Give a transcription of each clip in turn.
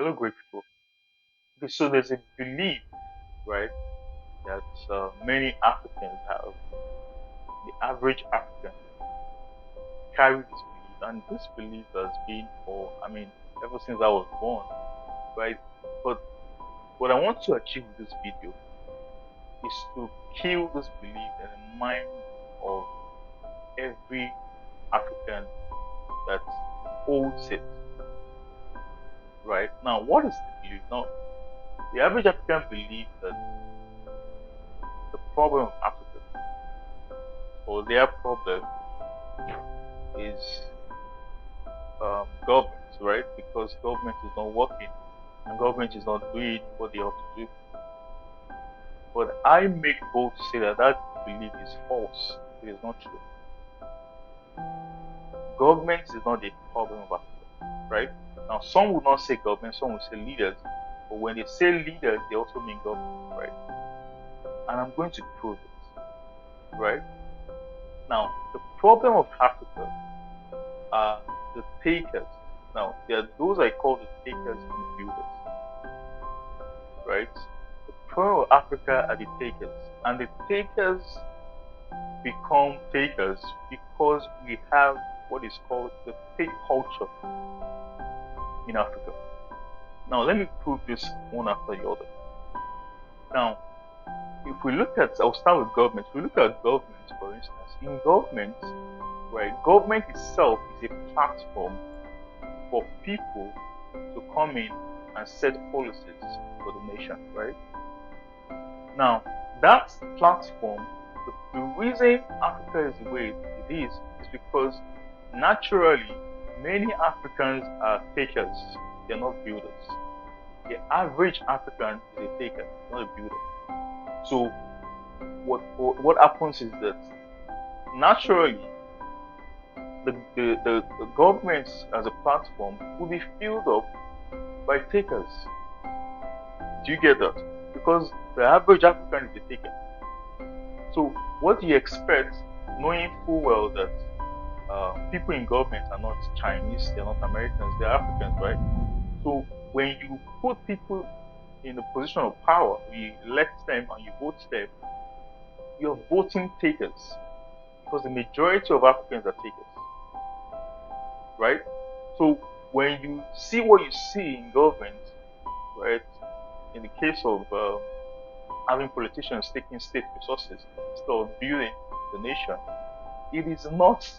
Hello, great people. Okay, so there's a belief, right, that many Africans have. The average African carry this belief, and this belief has been for, ever since I was born, right? But what I want to achieve with this video is to kill this belief in the mind of every African that holds it, right? Now, what is the belief? Now, the average African believes that the problem of Africa, or their problem, is government, right? Because government is not working and government is not doing what they ought to do. But I make bold to say that that belief is false. It is not true. Government is not the problem of Africa, right? Now, some will not say government, some will say leaders. But when they say leaders, they also mean government, right? And I'm going to prove it, right? Now, the problem of Africa are the takers. Now, there are those I call the takers and the builders, right? The problem of Africa are the takers, and the takers become takers because we have what is called the take culture in Africa. Now, let me prove this one after the other. Now, if we look at, I'll start with government. If we look at government, for instance, in government, right, government itself is a platform for people to come in and set policies for the nation, right? Now, that platform, the reason Africa is the way it is because naturally many Africans are takers, they're not builders. The average African is a taker, not a builder. So what happens is that naturally the government as a platform will be filled up by takers. Do you get that? Because the average African is a taker. So what do you expect, knowing full well that people in government are not Chinese, they're not Americans, they're Africans, right? So when you put people in a position of power, you elect them and you vote them, you're voting takers because the majority of Africans are takers, right? So when you see what you see in government, right, in the case of having politicians taking state resources instead of building the nation, it is not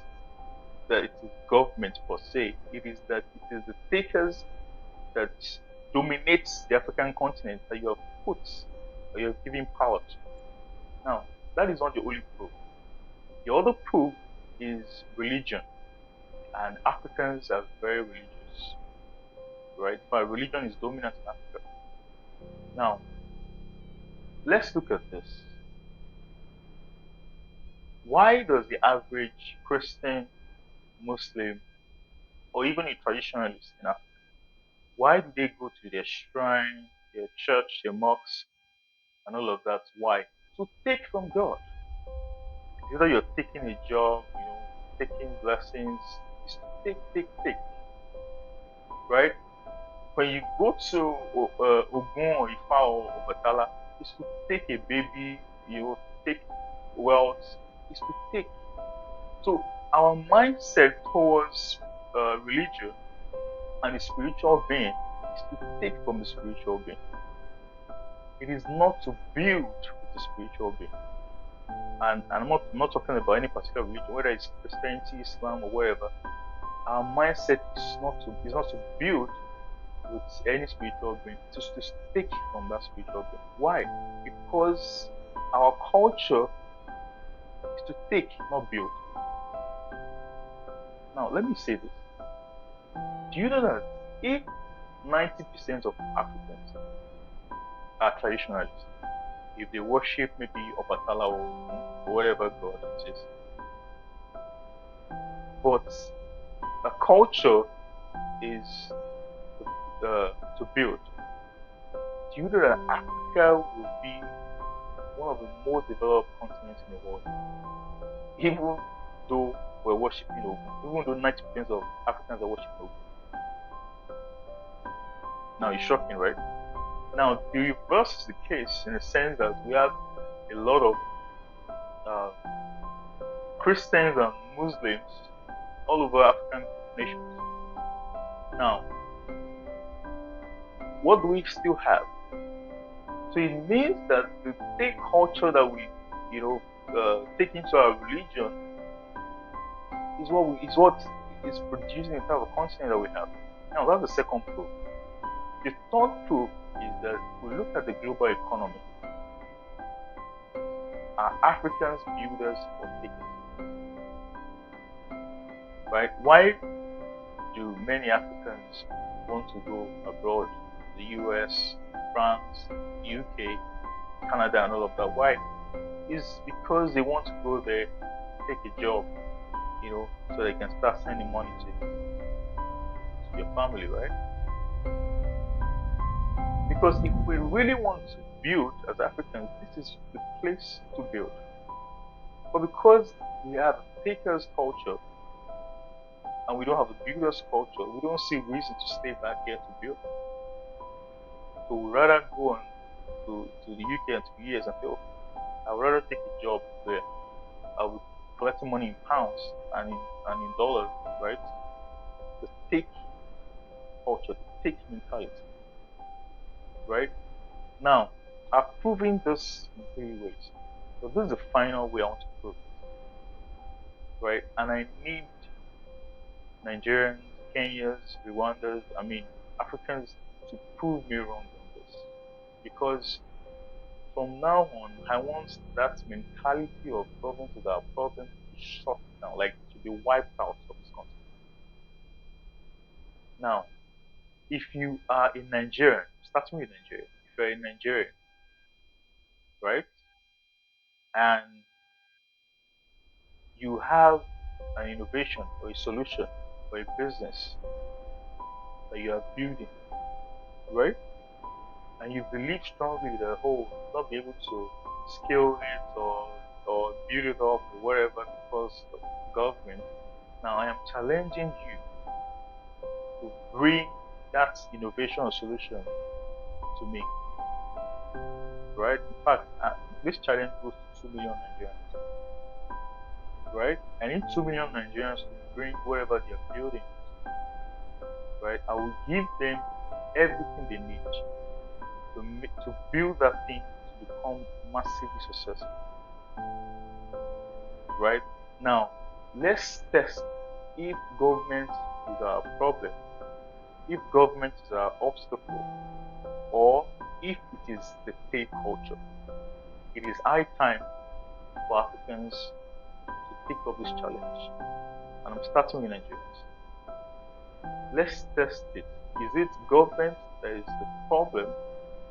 that it is government per se, it is that it is the takers that dominates the African continent that you have put, that you have given power to. Now, that is not the only proof. The other proof is religion, and Africans are very religious, right? But religion is dominant in Africa. Now, let's look at this. Why does the average Christian, Muslim, or even a traditionalist in Africa, why do they go to their shrine, their church, their mosques, and all of that? Why? To take from God. Either you're taking a job, taking blessings, it's to take, right? When you go to Ogun or Ifa or Obatala, it's to take a baby, take wealth, it's to take. So our mindset towards religion and the spiritual being is to take from the spiritual being. It is not to build with the spiritual being. And I'm not talking about any particular religion, whether it's Christianity, Islam, or whatever. Our mindset is not to build with any spiritual being, just to take from that spiritual being. Why? Because our culture is to take, not build. Now, let me say this. Do you know that if 90% of Africans are traditionalists, if they worship maybe Obatala or whatever god it is, but a culture is to build, do you know that Africa will be one of the most developed continents in the world, even though we're worshiping Ogun, even though 90% of Africans are worshiping Ogun? Now it's shocking, right? Now the reverse is the case in the sense that we have a lot of uh, Christians and Muslims all over African nations. Now, what do we still have? So it means that the state culture that we, take into our religion is what is producing the type of continent that we have. Now that's the second proof. The third proof is that we look at the global economy. Are Africans builders or takers? Right? Why do many Africans want to go abroad? The US, France, UK, Canada, and all of that. Why? It's because they want to go there, take a job, so they can start sending money to your family, right? Because if we really want to build as Africans, this is the place to build. But because we have a takers culture and we don't have a builders culture, we don't see reason to stay back here to build. So we'd rather go on to the UK and to the US and say, okay, I would rather take a job there. I would collecting money in pounds and in dollars, right? The take culture, the take mentality, right? Now, I've proven this in 3 ways. So this is the final way I want to prove this, right? And I need Nigerians, Kenyans, Rwandans, Africans to prove me wrong on this. Because from now on, I want that mentality of government is our problem to shut down, like to be wiped out of this country. Now, if you are a Nigerian, starting with Nigeria, if you're a Nigerian, right, and you have an innovation or a solution or a business that you are building, right, and you believe strongly that you'll not be able to scale it or build it up or whatever because of government, now I am challenging you to bring that innovation or solution to me. Right? In fact, this challenge goes to 2 million Nigerians. Right? I need 2 million Nigerians to bring whatever they are building. Right? I will give them everything they need to build that thing to become massively successful. Right? Now, let's test if government is our problem, if government is our obstacle, or if it is the state culture. It is high time for Africans to take up this challenge. And I'm starting with Nigerians. Let's test it. Is it government that is the problem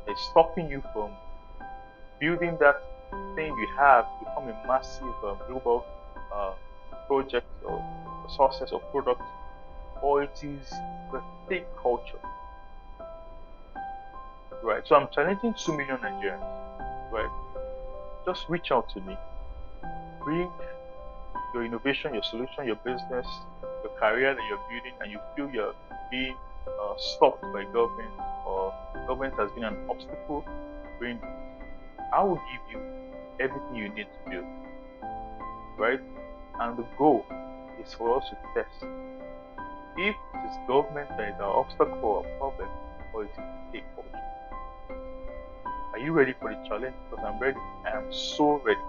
that is stopping you from building that thing you have to become a massive global project or success or product, or it is the state culture? Right. So I'm challenging 2 million Nigerians. Right. Just reach out to me. Bring your innovation, your solution, your business, your career that you're building, and you feel you're being stopped by government or government has been an obstacle. Bring. I will give you everything you need to build. Right. And the goal is for us to test if it is government that is our obstacle or problem, or it is the state culture. Are you ready for the challenge? Because I'm ready. I am so ready.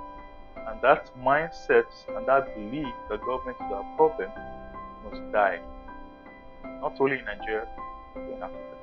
And that mindset and that belief that government is our problem must die. Not only in Nigeria, but in Africa.